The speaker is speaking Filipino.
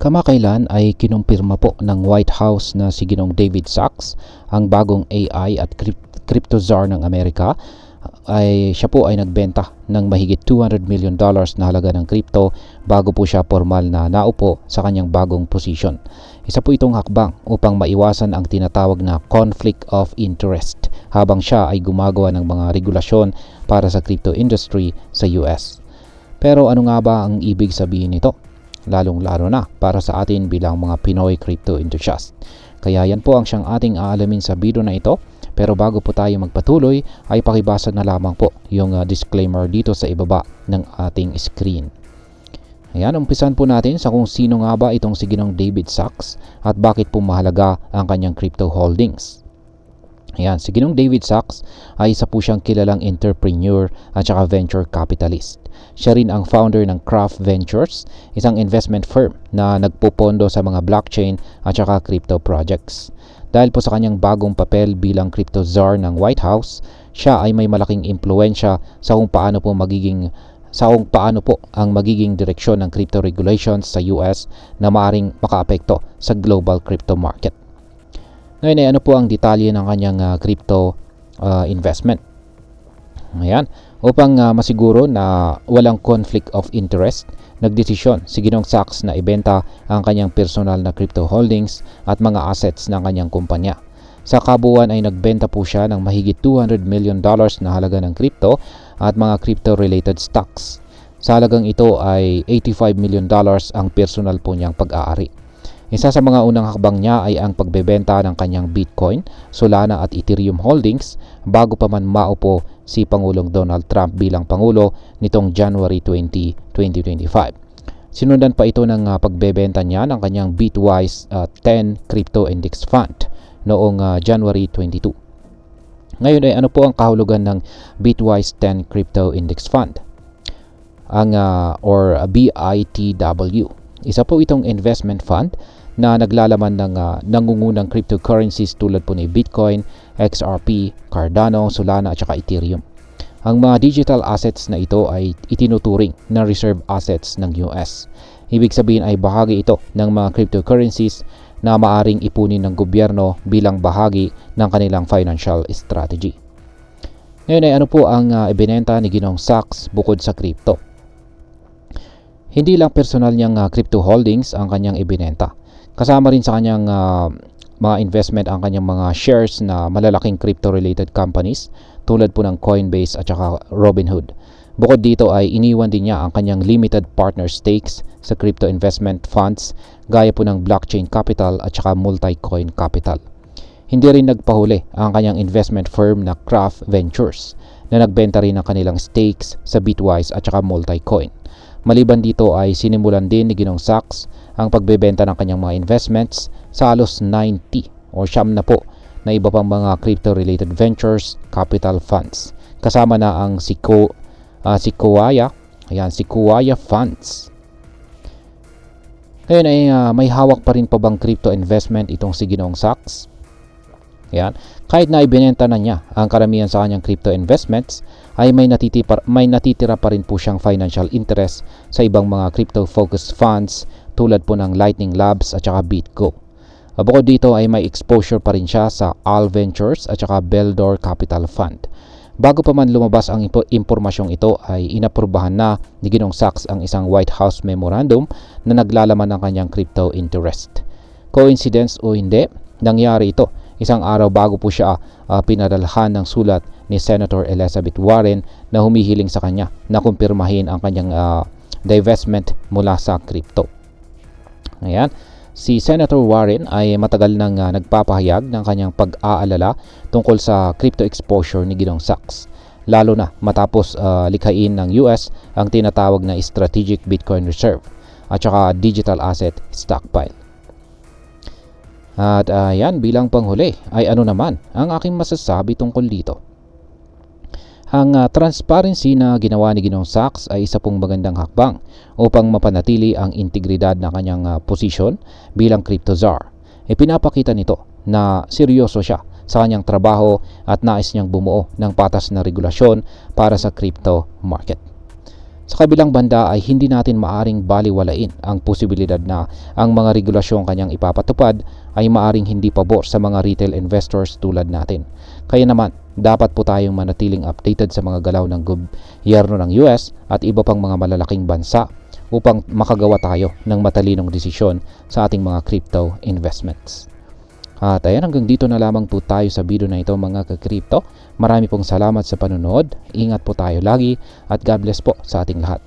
Kamakailan ay kinumpirma po ng White House na si Ginoong David Sacks, ang bagong AI at crypto czar ng Amerika, siya po ay nagbenta ng mahigit $200 million na halaga ng crypto bago po siya formal na naupo sa kanyang bagong posisyon. Isa po itong hakbang upang maiwasan ang tinatawag na conflict of interest habang siya ay gumagawa ng mga regulasyon para sa crypto industry sa US. Pero ano nga ba ang ibig sabihin nito? Lalong-lalo na para sa atin bilang mga Pinoy crypto enthusiast. Kaya yan po ang siyang ating aalamin sa video na ito. Pero bago po tayo magpatuloy ay pakibasa na lamang po yung disclaimer dito sa ibaba ng ating screen. Ayan, umpisan po natin sa kung sino nga ba itong si Ginoong David Sacks at bakit po mahalaga ang kanyang crypto holdings. Ayan, si Ginoong David Sacks ay isa po siyang kilalang entrepreneur at saka venture capitalist. Siya rin ang founder ng Craft Ventures, isang investment firm na nagpupondo sa mga blockchain at saka crypto projects. Dahil po sa kanyang bagong papel bilang crypto czar ng White House, siya ay may malaking impluensya sa kung paano po ang magiging direksyon ng crypto regulations sa US na maaaring makaapekto sa global crypto market. Ngayon ay ano po ang detalye ng kanyang crypto investment. Ayan, upang masiguro na walang conflict of interest, nagdesisyon si Ginoong Sacks na ibenta ang kanyang personal na crypto holdings at mga assets ng kanyang kumpanya. Sa kabuuan ay nagbenta po siya ng mahigit $200 million na halaga ng crypto at mga crypto-related stocks. Sa halagang ito ay $85 million ang personal po niyang pag-aari. Isa sa mga unang hakbang niya ay ang pagbebenta ng kanyang Bitcoin, Solana at Ethereum holdings bago pa man maupo si Pangulong Donald Trump bilang Pangulo nitong January 20, 2025. Sinundan pa ito ng pagbebenta niya ng kanyang Bitwise 10 Crypto Index Fund noong January 22. Ngayon ay ano po ang kahulugan ng Bitwise 10 Crypto Index Fund? Or BITW. Isa po itong investment fund na naglalaman ng nangungunang cryptocurrencies tulad po ni Bitcoin, XRP, Cardano, Solana at saka Ethereum. Ang mga digital assets na ito ay itinuturing na reserve assets ng US. Ibig sabihin ay bahagi ito ng mga cryptocurrencies na maaring ipunin ng gobyerno bilang bahagi ng kanilang financial strategy. Ngayon ay ano po ang ibinenta ni Ginoong Sacks bukod sa crypto? Hindi lang personal niyang crypto holdings ang kanyang ibinenta. Kasama rin sa kanyang mga investment ang kanyang mga shares na malalaking crypto-related companies tulad po ng Coinbase at saka Robinhood. Bukod dito ay iniwan din niya ang kanyang limited partner stakes sa crypto investment funds gaya po ng Blockchain Capital at saka Multicoin Capital. Hindi rin nagpahuli ang kanyang investment firm na Craft Ventures na nagbenta rin ng kanilang stakes sa Bitwise at saka Multicoin. Maliban dito ay sinimulan din ni Ginoong Sacks ang pagbebenta ng kanyang mga investments sa halos 90 o siyam na po na iba pang mga crypto-related ventures capital funds. Kasama na ang Sequoia Funds. Ngayon ay may hawak pa rin pa bang crypto investment itong si Ginoong Sacks? Yan. Kahit na ibinenta na niya ang karamihan sa kanyang crypto investments, ay may natitira pa rin po siyang financial interest sa ibang mga crypto-focused funds tulad po ng Lightning Labs at saka BitGo. Bukod dito ay may exposure pa rin siya sa Al Ventures at saka Beldor Capital Fund. Bago pa man lumabas ang impormasyong ito ay inaprubahan na ni Ginoong Sacks ang isang White House memorandum na naglalaman ng kanyang crypto interest. Coincidence o hindi, nangyari ito isang araw bago po siya pinadalhan ng sulat ni Senator Elizabeth Warren na humihiling sa kanya na kumpirmahin ang kanyang divestment mula sa crypto. Ayan. Si Senator Warren ay matagal nang nagpapahayag ng kanyang pag-aalala tungkol sa crypto exposure ni Ginoong Sacks, lalo na matapos likhain ng US ang tinatawag na Strategic Bitcoin Reserve at saka Digital Asset Stockpile. At yan, bilang panghuli ay ano naman ang aking masasabi tungkol dito. Ang transparency na ginawa ni Ginoong Sacks ay isa pong magandang hakbang upang mapanatili ang integridad ng kanyang posisyon bilang crypto czar. Ipinapakita nito na seryoso siya sa kanyang trabaho at nais niyang bumuo ng patas na regulasyon para sa crypto market. Sa kabilang banda ay hindi natin maaring baliwalain ang posibilidad na ang mga regulasyong kanyang ipapatupad ay maaring hindi pabor sa mga retail investors tulad natin. Kaya naman, dapat po tayong manatiling updated sa mga galaw ng gobyerno ng US at iba pang mga malalaking bansa upang makagawa tayo ng matalinong desisyon sa ating mga crypto investments. At ayan, hanggang dito na lamang po tayo sa video na ito mga ka-crypto. Marami pong salamat sa panonood. Ingat po tayo lagi at God bless po sa ating lahat.